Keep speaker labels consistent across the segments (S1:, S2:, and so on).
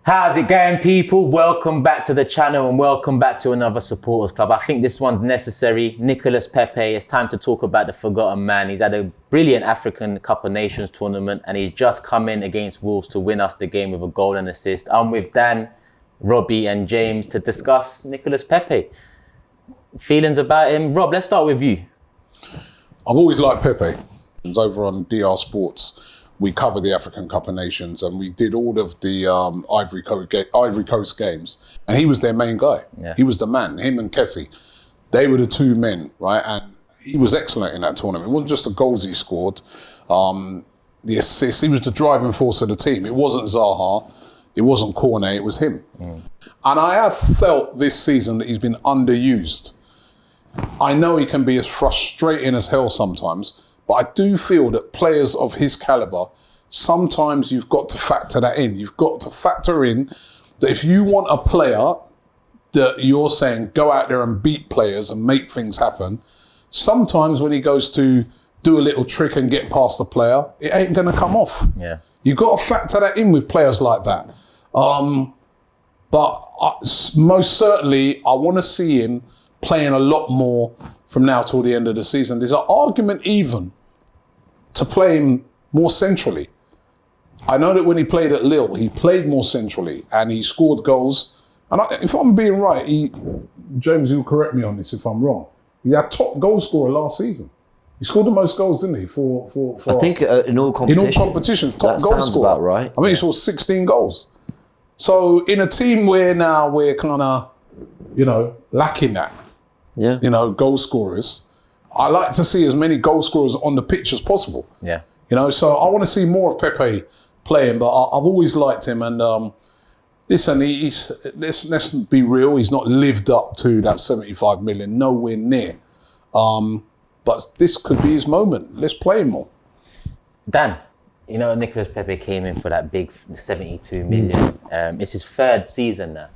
S1: How's it going, people? Welcome back to the channel and welcome back to another supporters club. I think this one's necessary. Nicolas Pepe, it's time to talk about the forgotten man. He's had a brilliant African Cup of Nations tournament and he's just come in against Wolves to win us the game with a goal and assist. I'm with Dan, Robbie and James to discuss Nicolas Pepe. Feelings about him? Rob, let's start with you.
S2: I've always liked Pepe. It's over on DR Sports. We covered the African Cup of Nations and we did all of the Ivory Coast games. And he was their main guy. Yeah. He was the man, him and Kessie. They were the two men, right? And he was excellent in that tournament. It wasn't just the goals he scored, the assists. He was the driving force of the team. It wasn't Zaha, it wasn't Cornet, it was him. And I have felt this season that he's been underused. I know he can be as frustrating as hell sometimes, but I do feel that players of his caliber, sometimes you've got to factor that in. You've got to factor in that if you want a player that you're saying go out there and beat players and make things happen, sometimes when he goes to do a little trick and get past the player, it ain't going to come off. Yeah. You've got to factor that in with players like that. But most certainly, I want to see him playing a lot more from now till the end of the season. There's an argument even to play him more centrally. I know that when he played at Lille, he played more centrally and he scored goals. And if I'm being right, James, you'll correct me on this if I'm wrong. He had top goal scorer last season. He scored the most goals, didn't he? For
S3: I think in all competitions.
S2: In all competitions, top goal scorer.
S3: About right.
S2: I mean, he scored 16 goals. So in a team where now we're kind of, lacking that, goal scorers, I like to see as many goal scorers on the pitch as possible. Yeah. So I want to see more of Pepe playing, but I've always liked him. And listen, let's be real, he's not lived up to that 75 million, nowhere near. But this could be his moment. Let's play him more.
S1: Dan, Nicolas Pepe came in for that big 72 million. It's his third season now.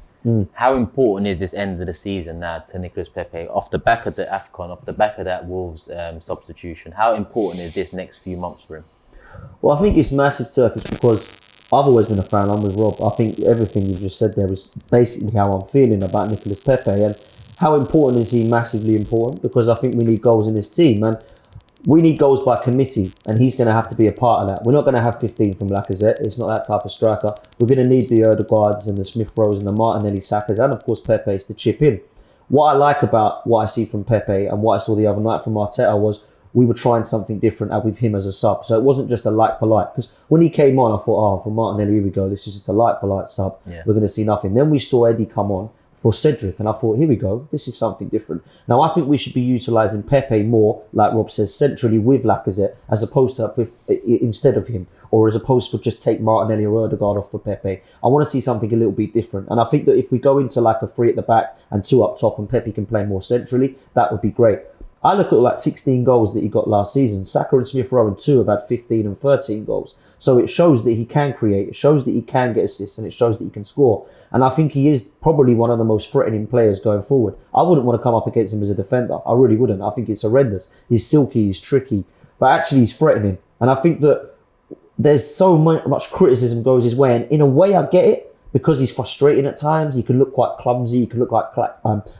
S1: How important is this end of the season now to Nicolas Pepe off the back of the AFCON, off the back of that Wolves substitution? How important is this next few months for him?
S3: Well, I think it's massive, Turkish, because I've always been a fan. I'm with Rob. I think everything you've just said there is basically how I'm feeling about Nicolas Pepe. And how important is he? Massively important, because I think we need goals in this team. And we need goals by committee, and he's going to have to be a part of that. We're not going to have 15 from Lacazette. It's not that type of striker. We're going to need the Odegaards and the Smith Rowes and the Martinelli Sakas, and of course Pepe's to chip in. What I like about what I see from Pepe and what I saw the other night from Arteta was we were trying something different with him as a sub. So it wasn't just a like for like. Because when he came on, I thought, for Martinelli, here we go. This is just a like for like sub. Yeah. We're going to see nothing. Then we saw Eddie come on for Cedric, and I thought, here we go, this is something different. Now, I think we should be utilising Pepe more, like Rob says, centrally with Lacazette, as opposed to instead of him, or as opposed to just take Martinelli or Odegaard off for Pepe. I want to see something a little bit different, and I think that if we go into like a 3 at the back and 2 up top, and Pepe can play more centrally, that would be great. I look at like 16 goals that he got last season. Saka and Smith Rowe and 2 have had 15 and 13 goals. So it shows that he can create, it shows that he can get assists, and it shows that he can score. And I think he is probably one of the most threatening players going forward. I wouldn't want to come up against him as a defender. I really wouldn't. I think it's horrendous. He's silky, he's tricky, but actually he's threatening. And I think that there's so much criticism goes his way. And in a way, I get it, because he's frustrating at times. He can look quite clumsy. He can look like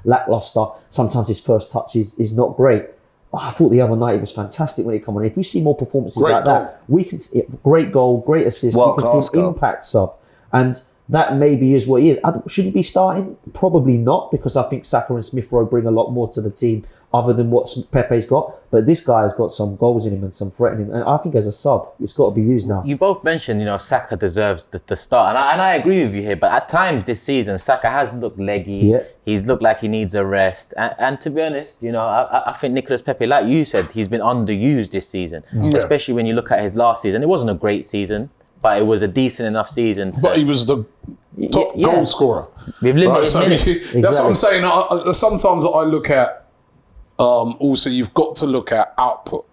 S3: lackluster. Sometimes his first touch is not great. I thought the other night it was fantastic when he came on. If we see more performances like that, we can see great goal, great assist. We can see an impact sub. And that maybe is what he is. Should he be starting? Probably not, because I think Saka and Smith Rowe bring a lot more to the team other than what Pepe's got. But this guy has got some goals in him and some threatening. And I think as a sub, it's got to be used now.
S1: You both mentioned, Saka deserves the start. And I agree with you here. But at times this season, Saka has looked leggy. Yeah. He's looked like he needs a rest. And to be honest, I think Nicolas Pepe, like you said, he's been underused this season. Especially when you look at his last season. It wasn't a great season, but it was a decent enough season.
S2: But he was the top goal scorer.
S1: With limited minutes.
S2: That's what I'm saying. Sometimes I look at, also you've got to look at output.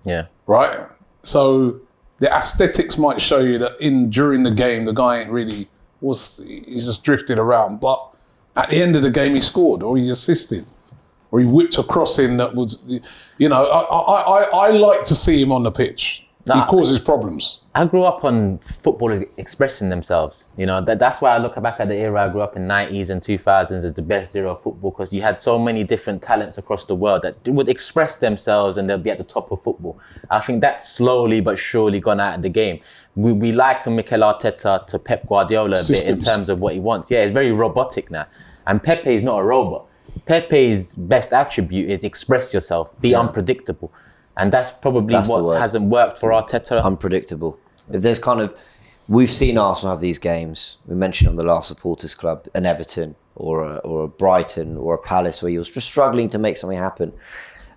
S2: Yeah. Right? So the aesthetics might show you that during the game, the guy ain't really, he's just drifted around. But at the end of the game, he scored, or he assisted, or he whipped a cross in that was, I like to see him on the pitch. He causes problems.
S1: I grew up on footballers expressing themselves. You know, that's why I look back at the era I grew up in, 90s and 2000s, as the best era of football, because you had so many different talents across the world that would express themselves and they'll be at the top of football. I think that's slowly but surely gone out of the game. We liken Mikel Arteta to Pep Guardiola a bit in terms of what he wants. Yeah, it's very robotic now. And Pepe is not a robot. Pepe's best attribute is express yourself, be unpredictable. And that's probably what hasn't worked for Arteta.
S4: Unpredictable. If there's we've seen Arsenal have these games. We mentioned on the last supporters club, an Everton or a Brighton or a Palace, where you're just struggling to make something happen.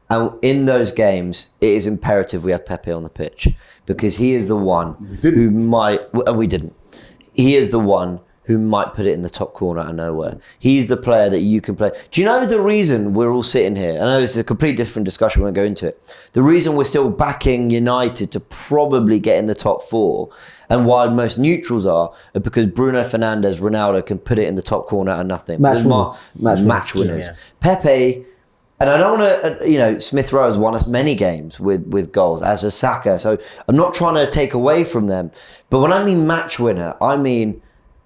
S4: And in those games, it is imperative we have Pepe on the pitch, because he is the one who might, and we didn't. He is the one who might put it in the top corner out of nowhere. He's the player that you can play. Do you know the reason we're all sitting here? I know this is a completely different discussion, we won't go into it. The reason we're still backing United to probably get in the top 4, and why most neutrals are because Bruno Fernandes, Ronaldo can put it in the top corner out of nothing. Match winners. Yeah. Pepe, and I don't want to, Smith Rowe has won us many games with goals, as a Saka. So I'm not trying to take away from them. But when I mean match winner, I mean,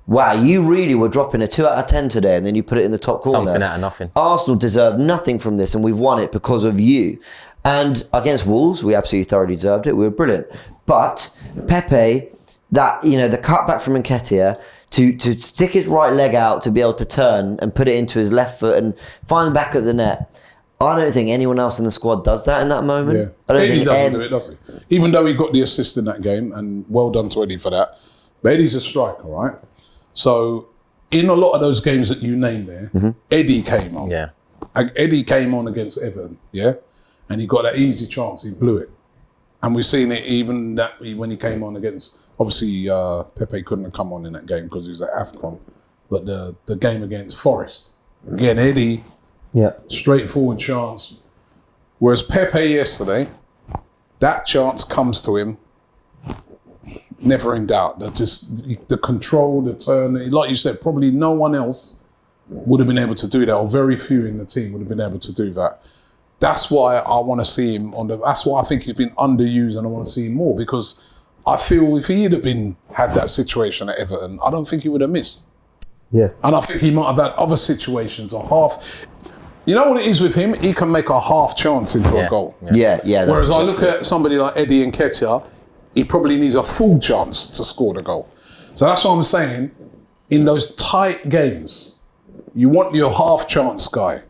S4: wow, you really were dropping a 2 out of 10 today, and then you put it in the top corner.
S1: Something out of nothing.
S4: Arsenal deserved nothing from this, and we've won it because of you. And against Wolves, we absolutely thoroughly deserved it. We were brilliant. But Pepe, the cutback from Nketiah, to stick his right leg out to be able to turn and put it into his left foot and find the back of the net. I don't think anyone else in the squad does that in that moment.
S2: Yeah.
S4: I don't think
S2: Eddie doesn't do it, does he? Even though he got the assist in that game, and well done to Eddie for that. But Eddie's a striker, right? So in a lot of those games that you named there, Eddie came on.
S1: Yeah.
S2: Eddie came on against Everton, yeah? And he got that easy chance, he blew it. And we've seen it even when he came on against, obviously Pepe couldn't have come on in that game because he was at AFTV, but the game against Forest, again, Eddie, straightforward chance. Whereas Pepe yesterday, that chance comes to him, never in doubt. The control, the turn, like you said, probably no one else would have been able to do that, or very few in the team would have been able to do that. That's why I want to see him that's why I think he's been underused, and I want to see him more, because I feel if he'd have had that situation at Everton, I don't think he would have missed.
S3: Yeah.
S2: And I think he might have had other situations, or half. You know what it is with him? He can make a half chance into a goal.
S4: Yeah.
S2: Whereas I look at somebody like Eddie Nketiah, he probably needs a full chance to score the goal. So that's what I'm saying. In those tight games, you want your half chance guy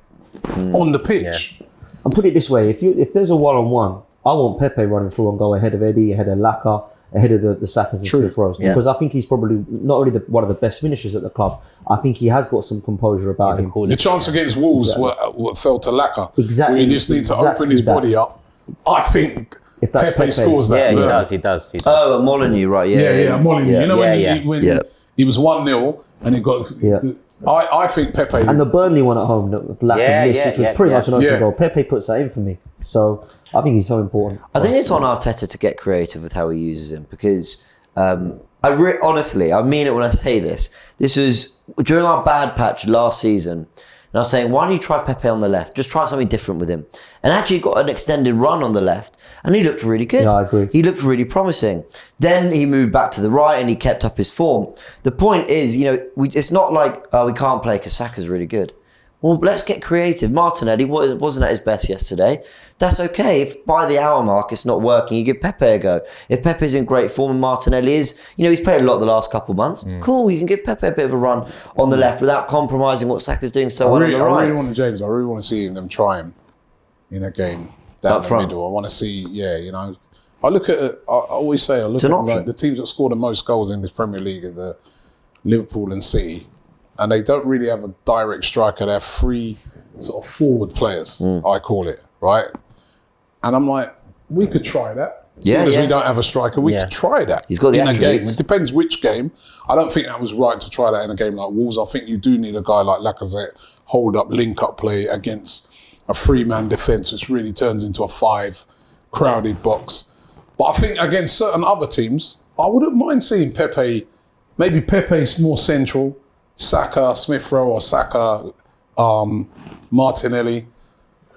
S2: on the pitch.
S3: Yeah. And put it this way, if there's a one-on-one, I want Pepe running through and go ahead of Eddie, ahead of Laka, ahead of the Sakas and Smith Rowe. Because I think he's probably not only one of the best finishers at the club, I think he has got some composure about him.
S2: The chance against Wolves fell to Laka.
S3: Exactly.
S2: Where he just needs to open his body up. I think
S3: if that's
S2: Pepe scores that.
S1: Yeah, he does.
S4: Oh, at Molineux, right? Yeah,
S2: Molineux. You know when he was 1-0 and he got... I think Pepe...
S3: And the Burnley one at home, the lack of miss, which was pretty much an open goal. Pepe puts that in for me. So I think he's so important.
S4: I think it's on Arteta to get creative with how he uses him, because honestly, I mean it when I say this. This was during our bad patch last season. And I was saying, why don't you try Pepe on the left? Just try something different with him. And actually got an extended run on the left. And he looked really good.
S3: Yeah, I agree.
S4: He looked really promising. Then he moved back to the right and he kept up his form. The point is, it's not like, we can't play because Saka's really good. Well, let's get creative. Martinelli wasn't at his best yesterday. That's okay. If by the hour mark it's not working, you give Pepe a go. If Pepe's in great form and Martinelli is, he's played a lot the last couple of months, cool, you can give Pepe a bit of a run on the left without compromising what Saka's doing so well on the right.
S2: I really want to see them try him in a game down the middle. I want to see, I look at it, I always say, the teams that score the most goals in this Premier League are the Liverpool and City. And they don't really have a direct striker. They have 3 sort of forward players, I call it, right? And I'm like, we could try that. Seeing as we don't have a striker, we could try that.
S4: He's got the
S2: in a game. It depends which game. I don't think that was right to try that in a game like Wolves. I think you do need a guy like Lacazette, hold up, link up play against a 3-man defence, which really turns into a 5 crowded box. But I think against certain other teams, I wouldn't mind seeing Pepe. Maybe Pepe's more central. Saka, Smith Rowe, or Saka, Martinelli.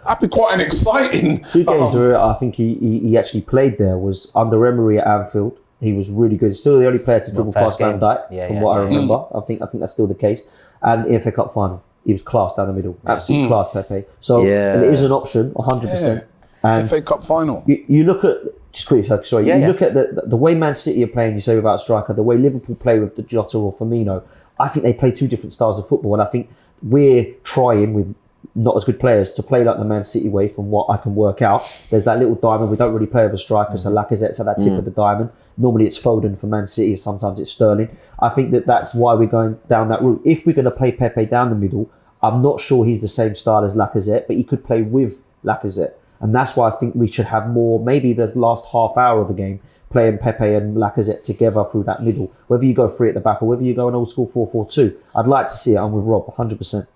S2: That'd be quite an exciting...
S3: 2 games where I think he actually played there was under Emery at Anfield. He was really good. Still the only player to dribble past Van Dijk, from what I remember. I think that's still the case. And the FA Cup final, he was class down the middle. Absolute class, Pepe. So and it is an option, 100%. And
S2: FA Cup final.
S3: You look at, just quickly, sorry, you look at the way Man City are playing, you say without a striker, the way Liverpool play with the Jota or Firmino, I think they play two different styles of football. And I think we're trying with not as good players to play like the Man City way from what I can work out. There's that little diamond. We don't really play with a striker, so Lacazette's at that tip of the diamond. Normally it's Foden for Man City, sometimes it's Sterling. I think that's why we're going down that route. If we're going to play Pepe down the middle, I'm not sure he's the same style as Lacazette, but he could play with Lacazette. And that's why I think we should have more, maybe the last half hour of a game, playing Pepe and Lacazette together through that middle. Whether you go 3 at the back or whether you go an old school 4-4-2, I'd like to see it. I'm with Rob, 100%.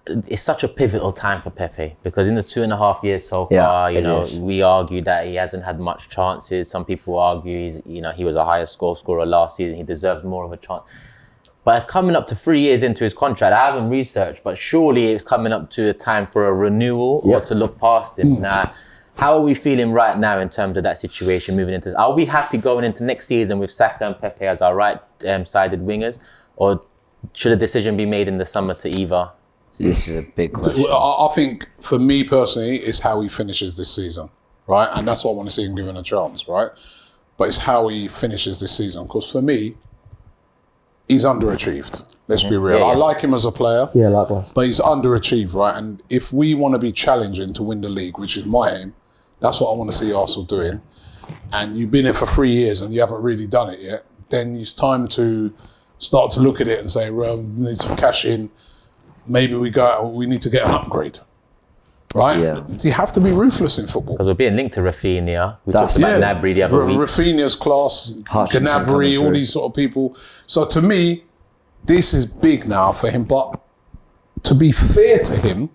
S1: It's such a pivotal time for Pepe because in the 2.5 years so far, we argue that he hasn't had much chances. Some people argue he was a higher scorer last season. He deserves more of a chance. But it's coming up to 3 years into his contract. I haven't researched, but surely it's coming up to a time for a renewal or to look past him. Now, how are we feeling right now in terms of that situation moving into? Are we happy going into next season with Saka and Pepe as our right-sided wingers, or should a decision be made in the summer to either?
S4: This is a big question.
S2: I think for me personally, it's how he finishes this season, right? And that's what I want to see him given a chance, right? But it's how he finishes this season. Because for me, he's underachieved. Let's be real. I like him as a player.
S3: Yeah, likewise.
S2: But he's underachieved, right? And if we want to be challenging to win the league, which is my aim, that's what I want to see Arsenal doing. And you've been here for 3 years and you haven't really done it yet, then it's time to start to look at it and say, well, we need some cash in. Maybe we need to get an upgrade. Right?
S4: Yeah.
S2: You have to be ruthless in football.
S1: Because we're being linked to Rafinha. We talked about Gnabry the other week.
S2: Rafinha's class, Gnabry, all these sort of people. So to me, this is big now for him. But to be fair to him,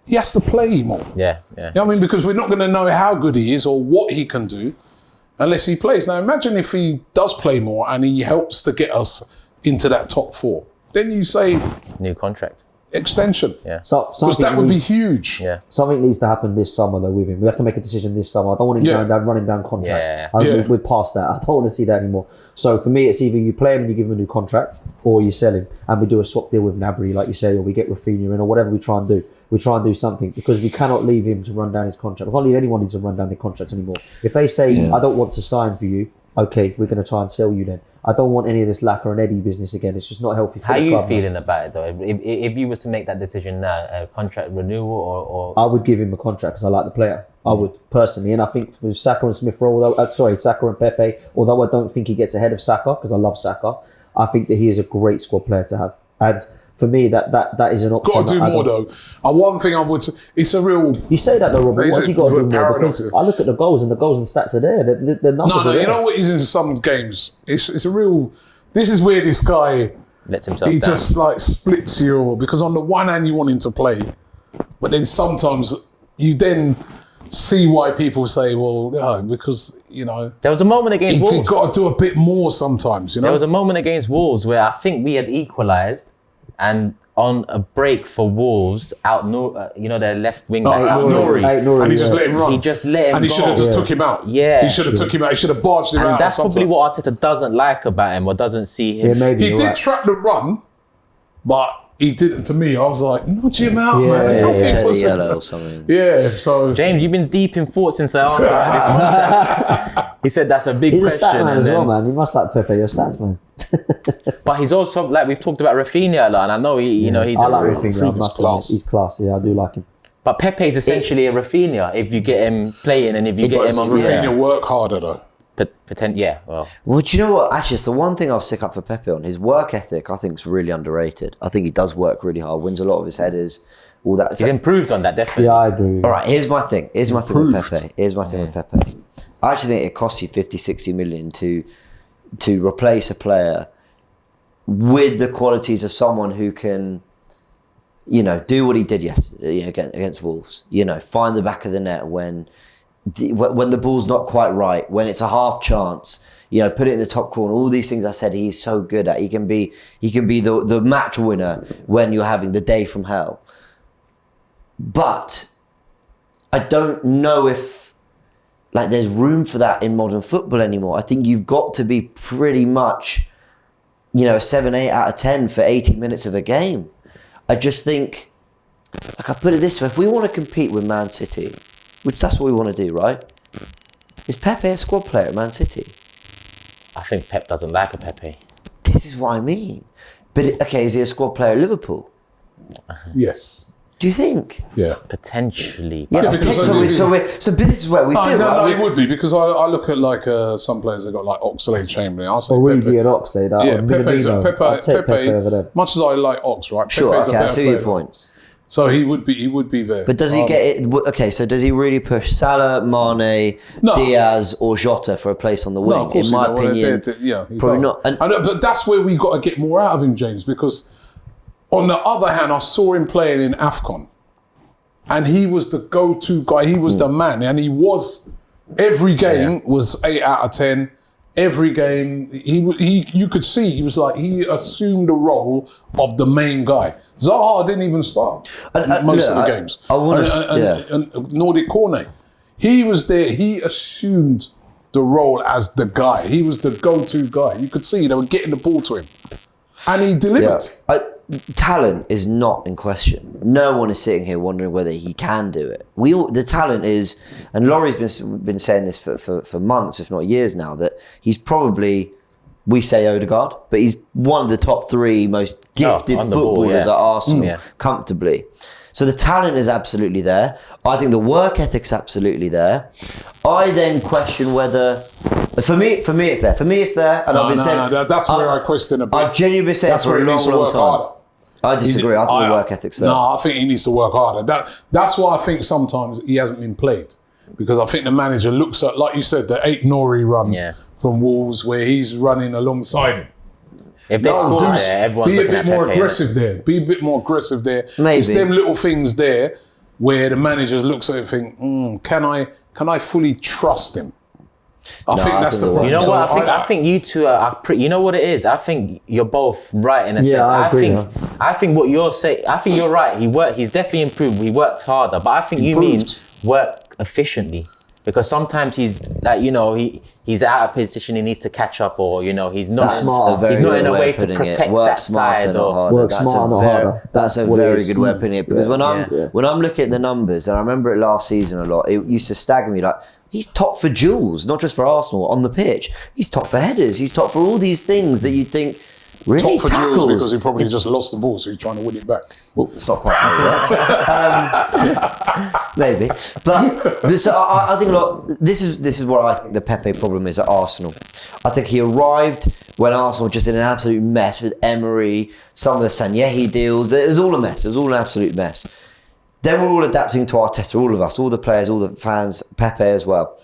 S2: he has to play more.
S1: Yeah.
S2: You know what I mean? Because we're not going to know how good he is or what he can do unless he plays. Now imagine if he does play more and he helps to get us into that top 4. Then you say...
S1: New contract.
S2: Extension.
S1: Yeah.
S2: Because that would be huge.
S1: Yeah.
S3: Something needs to happen this summer though with him. We have to make a decision this summer. I don't want him running down contracts. We're past that. I don't want to see that anymore. So for me, it's either you play him and you give him a new contract, or you sell him and we do a swap deal with Gnabry, like you say, or we get Rafinha in, or whatever we try and do. We try and do something because we cannot leave him to run down his contract. We can't leave anyone to run down their contracts anymore. If they say, I don't want to sign for you, okay, we're going to try and sell you then. I don't want any of this Lacquer and Eddie business again. It's just not healthy for the club. How are you
S1: feeling about it though? If you was to make that decision now, a contract renewal or...
S3: I would give him a contract because I like the player. I would, personally. And I think with Saka and Saka and Pepe, although I don't think he gets ahead of Saka because I love Saka, I think that he is a great squad player to have. And for me, that is an option.
S2: Got to do more though. One thing I would say, it's a real...
S3: You say that though, Robert. What's he got to do more? Because I look at the goals and stats are there. The numbers are there.
S2: You know what is in some games? It's a real... This is where this guy...
S1: lets himself
S2: down.
S1: Just
S2: splits your... Because on the one hand you want him to play, but then sometimes you then see why people say, well, because,
S1: there was a moment against Wolves.
S2: You've got to do a bit more sometimes,
S1: There was a moment against Wolves where I think we had equalised. And on a break for Wolves, their left wing back, Nouri.
S2: And he just let him run.
S1: He just let him
S2: And he should have just took him out.
S1: Yeah.
S2: He should have took him out. He should have barged him out.
S1: And that's probably what Arteta doesn't like about him or doesn't see him.
S3: Yeah, maybe
S2: he did track the run, but he didn't. To me, I was like, nudge him out, man.
S4: Yeah, yellow or something.
S2: Yeah, so...
S1: James, you've been deep in thought since I asked about this contract. He said that's a big question.
S3: He's a stat man as well, man. You must like Pepe, your stats man.
S1: But he's also, like we've talked about Rafinha a lot, and I know he's
S3: I like Rafinha. He's class. Yeah, I do like him.
S1: But Pepe is essentially a Rafinha if you get him playing and if you get him on...
S2: Rafinha work harder though.
S4: Well, do you know what? Actually, it's the one thing I'll stick up for Pepe on. His work ethic, I think, is really underrated. I think he does work really hard, wins a lot of his headers, all that.
S1: He's improved on that, definitely.
S3: Yeah, I agree.
S4: All right, here's my thing. With Pepe. I actually think it costs you 50, 60 million to replace a player with the qualities of someone who can, do what he did yesterday against Wolves. Find the back of the net when the ball's not quite right, when it's a half chance, put it in the top corner. All these things I said he's so good at. He can be the match winner when you're having the day from hell. But I don't know if like there's room for that in modern football anymore. I think you've got to be pretty much, you know, 7, 8 out of 10 for 80 minutes of a game. I just think, like I put it this way, if we want to compete with Man City, which that's what we want to do, right? Is Pepe a squad player at Man City?
S1: I think Pep doesn't like a Pepe.
S4: This is what I mean. But okay, is he a squad player at Liverpool?
S2: Yes.
S4: Do you think?
S2: Yeah.
S1: Potentially.
S4: Yeah,
S2: Yeah, because
S4: so this is where we feel.
S2: No,
S4: right?
S2: it would be, because I look at like some players that got like Oxlade-Chamberlain. I'll say
S3: Origi
S2: Pepe.
S3: and Oxlade.
S2: Yeah, Pepe's
S3: I'd take Pepe over there.
S2: Much as I like Ox, right?
S4: Sure,
S2: Pepe's
S4: okay,
S2: a
S4: I
S2: better
S4: see your
S2: player than
S4: point.
S2: Ox. So he would be there.
S4: But does he get it? Okay, so does he really push Salah, Mane,
S2: No.
S4: Diaz, or Jota for a place on the wing?
S2: No, of course
S4: in my
S2: he don't.
S4: opinion,
S2: Yeah, he
S4: probably
S2: doesn't.
S4: not. And
S2: But that's where we got to get more out of him, James, because on the other hand, I saw him playing in AFCON, and he was the go-to guy. He was the man, and he was, every game was 8 out of 10. Every game, you could see he was like, he assumed the role of the main guy. Zaha didn't even start most of the games.
S4: I want to,
S2: and Nordic Cornet, he was there. He assumed the role as the guy. He was the go-to guy. You could see they were getting the ball to him, and he delivered.
S4: Talent is not in question. No one is sitting here wondering whether he can do it. The talent is, and Laurie's been saying this for months, if not years now, that he's probably, we say Odegaard, but he's one of the top 3 most gifted footballers at Arsenal, comfortably. So the talent is absolutely there. I think the work ethic's absolutely there. I then question whether, for me it's there. For me it's there, and I've been saying
S2: that's where I question a bit.
S4: I've genuinely been saying for a long time.
S2: Harder.
S4: I disagree. I think the work ethic's there.
S2: No, I think he needs to work harder. That's why I think sometimes he hasn't been played, because I think the manager looks at, like you said, the 8 Nori run from Wolves where he's running alongside him.
S1: If they score there, everyone's
S2: be a
S1: looking
S2: bit
S1: at
S2: more
S1: Pepe,
S2: aggressive there. Be a bit more aggressive there.
S4: Maybe.
S2: It's them little things there where the manager looks at it and think, can I fully trust him? I think that's the problem.
S1: You know what? I think you two are. You know what it is? I think you're both right in a sense.
S3: I agree,
S1: I think what you're saying. I think you're right. He's definitely improved. He works harder, but I think you mean work efficiently, because sometimes he's like, you know, he's out of position. He needs to catch up, or you know, he's not
S3: smart.
S1: He's not in a way to protect that side.
S3: Work smarter, not harder.
S4: That's a very good way of putting it. Because when I'm looking at the numbers, and I remember it last season a lot, it used to stagger me. Like, he's top for duels, not just for Arsenal on the pitch. He's top for headers. He's top for all these things that you'd think, really,
S2: top for
S4: tackles.
S2: duels because he probably just lost the ball, so he's trying to win it back.
S4: Well, it's not quite how it works. Maybe. But so I think a lot, this is what I think the Pepe problem is at Arsenal. I think he arrived when Arsenal were just in an absolute mess with Emery, some of the Sanyehi deals. It was all a mess. It was all an absolute mess. Then we're all adapting to Arteta, all of us, all the players, all the fans, Pepe as well.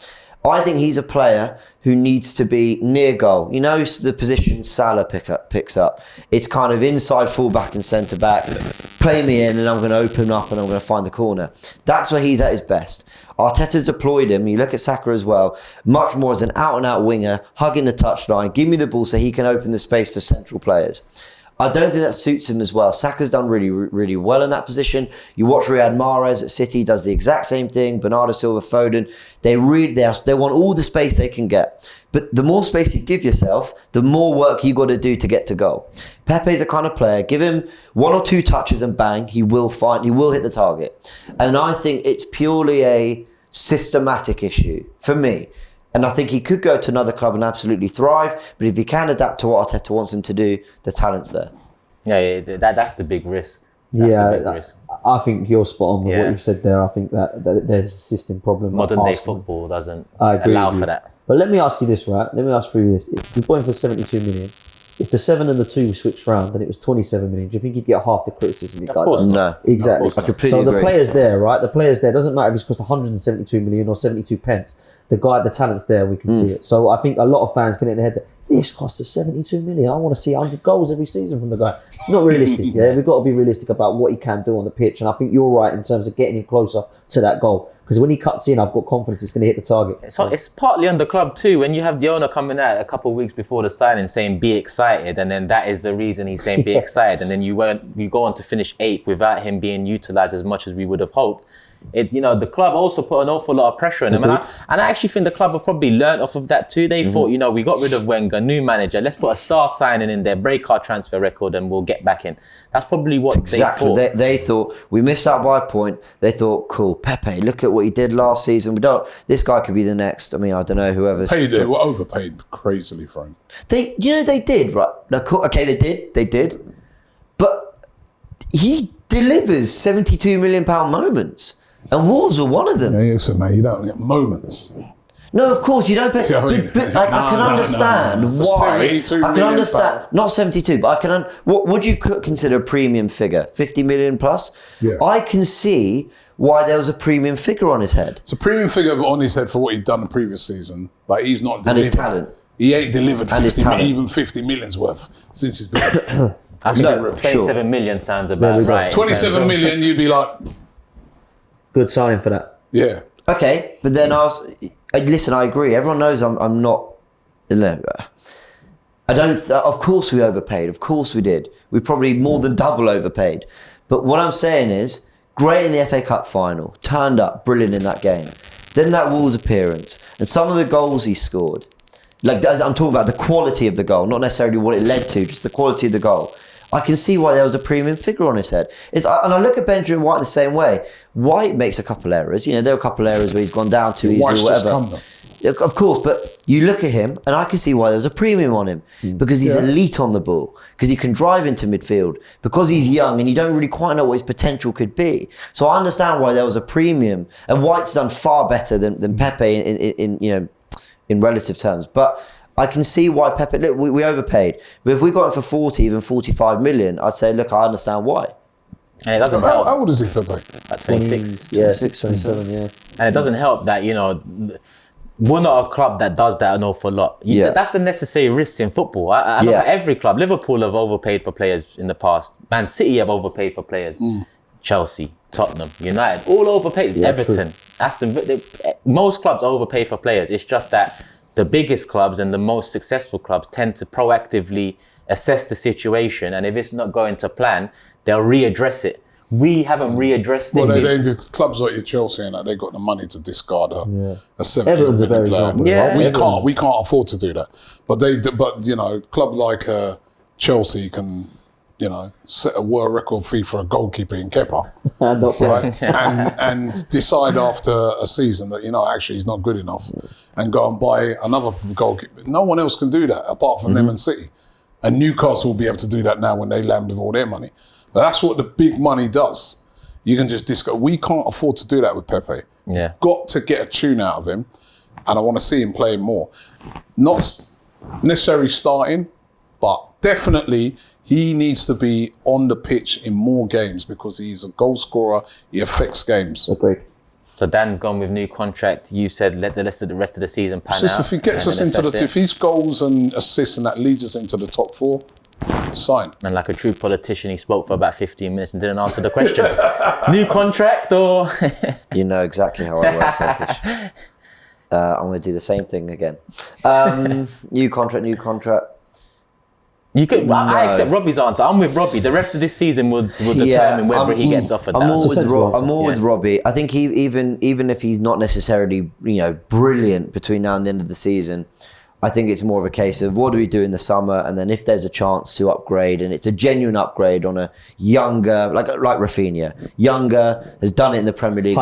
S4: I think he's a player who needs to be near goal. You know the position Salah picks up. It's kind of inside fullback and centre back. Play me in and I'm going to open up and I'm going to find the corner. That's where he's at his best. Arteta's deployed him. You look at Saka as well, much more as an out-and-out winger, hugging the touchline, give me the ball so he can open the space for central players. I don't think that suits him as well. Saka's done really, really well in that position. You watch Riyad Mahrez at City, does the exact same thing. Bernardo Silva, Foden, they want all the space they can get. But the more space you give yourself, the more work you got to do to get to goal. Pepe's a kind of player, give him 1 or 2 touches and bang, he will hit the target. And I think it's purely a systematic issue for me. And I think he could go to another club and absolutely thrive. But if he can adapt to what Arteta wants him to do, the talent's there.
S1: Yeah, that's the big risk. The big risk.
S3: I think you're spot on with what you've said there. I think that there's a system problem.
S1: Modern day football doesn't allow for that.
S3: But let me ask you this, right? Let me ask you this. If we bought him for 72 million, if the 7 and the 2 switched round and it was 27 million, do you think you'd get half the criticism?
S1: Of course
S4: not.
S3: No. Exactly.
S4: I completely
S3: agree.
S4: agree.
S3: The player's there, right? The player's there. Doesn't matter if it's cost 172 million or 72 pence. The talent's there, we can see it. So I think a lot of fans get in their head that this costs us 72 million. I want to see 100 goals every season from the guy. It's not realistic. We've got to be realistic about what he can do on the pitch. And I think you're right in terms of getting him closer to that goal. Because when he cuts in, I've got confidence it's going to hit the target.
S1: So it's partly on the club too. When you have the owner coming out a couple of weeks before the signing saying be excited, and then that is the reason he's saying be excited, and then you go on to finish 8th without him being utilised as much as we would have hoped. The club also put an awful lot of pressure on him, and I actually think the club have probably learned off of that too. They thought, we got rid of Wenger, new manager, let's put a star signing in there, break our transfer record, and we'll get back in. That's probably what they thought.
S4: They thought we missed out by a point. They thought, cool, Pepe, look at what he did last season. This guy could be the next. I mean, I don't know whoever's.
S2: They were overpaid crazily for him.
S4: They did, right? No, cool. Okay, they did, but he delivers £72 million moments. And Wolves were one of them.
S2: Yeah, listen, mate, you don't get moments.
S4: No, of course you don't. But, I can understand why. I can understand. Not 72, but I can. What would you consider a premium figure? 50 million plus.
S2: Yeah.
S4: I can see why there was a premium figure on his head.
S2: It's a premium figure on his head for what he'd done the previous season, but he's not delivered.
S4: And his talent.
S2: He ain't delivered 50 million's worth since he's been.
S1: I think 27 million sounds about right.
S2: 27 million, you'd be like.
S3: Good signing for that.
S2: Yeah.
S4: Okay, but then listen, I agree. Everyone knows I'm not. I don't. Of course we overpaid. Of course we did. We probably more than double overpaid. But what I'm saying is, great in the FA Cup final, turned up, brilliant in that game. Then that Wolves appearance and some of the goals he scored. I'm talking about the quality of the goal, not necessarily what it led to, just the quality of the goal. I can see why there was a premium figure on his head. And I look at Benjamin White the same way. White makes a couple errors. There are a couple errors where he's gone down too easy or whatever. Of course, but you look at him and I can see why there's a premium on him. Because he's elite on the ball. Because he can drive into midfield. Because he's young and you don't really quite know what his potential could be. So I understand why there was a premium. And White's done far better than Pepe in relative terms. But I can see why Pepe, look, we overpaid. But if we got him for 40, even 45 million, I'd say, look, I understand why.
S1: And it doesn't help.
S2: How old is he, Pepe?
S1: At 26.
S3: Yeah, 27, yeah.
S1: And it doesn't help that, we're not a club that does that an awful lot. That's the necessary risks in football. I look at every club. Liverpool have overpaid for players in the past. Man City have overpaid for players. Chelsea, Tottenham, United, all overpaid. Everton, Aston Villa. Most clubs overpay for players. It's just that the biggest clubs and the most successful clubs tend to proactively assess the situation, and if it's not going to plan, they'll readdress it. We haven't readdressed it.
S2: Well, clubs like your Chelsea and that, they got the money to discard a 70 million player.
S1: Yeah.
S2: We can't afford to do that. But club like Chelsea can, set a world record fee for a goalkeeper in Kepa, right? and decide after a season that actually he's not good enough, and go and buy another goalkeeper. No one else can do that apart from them and City, and Newcastle will be able to do that now when they land with all their money. But that's what the big money does. You can just discard. We can't afford to do that with Pepe.
S1: Yeah,
S2: got to get a tune out of him, and I want to see him playing more. Not necessarily starting, but definitely. He needs to be on the pitch in more games because he's a goal scorer. He affects games.
S3: Agreed.
S1: So Dan's gone with new contract. You said let the rest of the season pan out.
S2: If he gets us into if his goals and assists and that leads us into the top 4, sign.
S1: And like a true politician, he spoke for about 15 minutes and didn't answer the question. New contract or?
S4: You know exactly how I work, Turkish. I'm going to do the same thing again. New contract.
S1: You could. No. I accept Robbie's answer. I'm with Robbie. The rest of this season will determine whether he gets offered that.
S4: I'm more with Robbie. I think even if he's not necessarily brilliant between now and the end of the season, I think it's more of a case of what do we do in the summer, and then if there's a chance to upgrade, and it's a genuine upgrade on a younger, like Rafinha, younger, has done it in the Premier League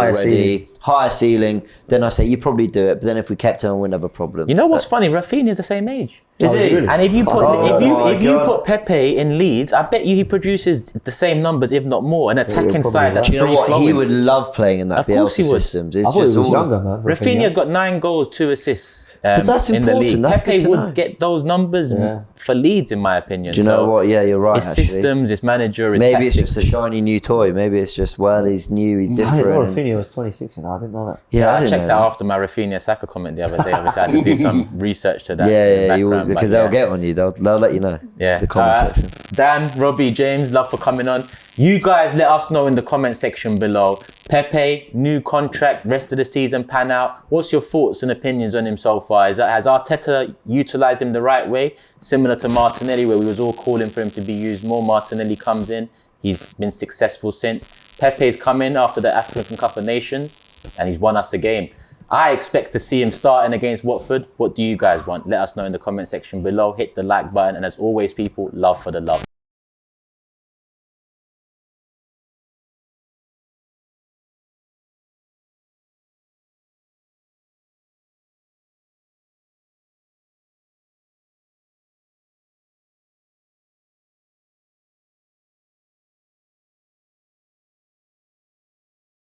S4: higher ceiling, then I say you probably do it. But then if we kept him, we'd have a problem.
S1: You know what's funny? Rafinha is the same age.
S4: Is he?
S1: Really? And if you put Pepe in Leeds, I bet you he produces the same numbers, if not more. An attacking side that's really flowing.
S4: He would love playing in that
S1: of course
S4: Bielsa systems.
S3: I thought he was younger, man.
S1: Rafinha's got 9 goals, 2 assists.
S4: But that's
S1: in
S4: important.
S1: The league.
S4: That's
S1: Pepe would get those numbers for Leeds, in my opinion.
S4: Do you know what? Yeah, you're right.
S1: His systems, his manager, his
S4: maybe
S1: tactics.
S4: It's just a shiny new toy. Maybe it's just he's new, he's different.
S3: I didn't know Rafinha was 26 and I didn't know that.
S4: Yeah,
S1: I checked that after my Rafinha Saka comment the other day. Obviously, I had to do some research to that.
S4: Yeah, because they'll get on you. They'll let you know.
S1: Yeah.
S4: The comment section.
S1: Dan, Robbie, James, love for coming on. You guys let us know in the comment section below. Pepe, new contract, rest of the season pan out. What's your thoughts and opinions on him so far? Has Arteta utilised him the right way? Similar to Martinelli, where we was all calling for him to be used more. Martinelli comes in. He's been successful since. Pepe's come in after the African Cup of Nations and he's won us a game. I expect to see him starting against Watford. What do you guys want? Let us know in the comment section below. Hit the like button. And as always, people, love for the love.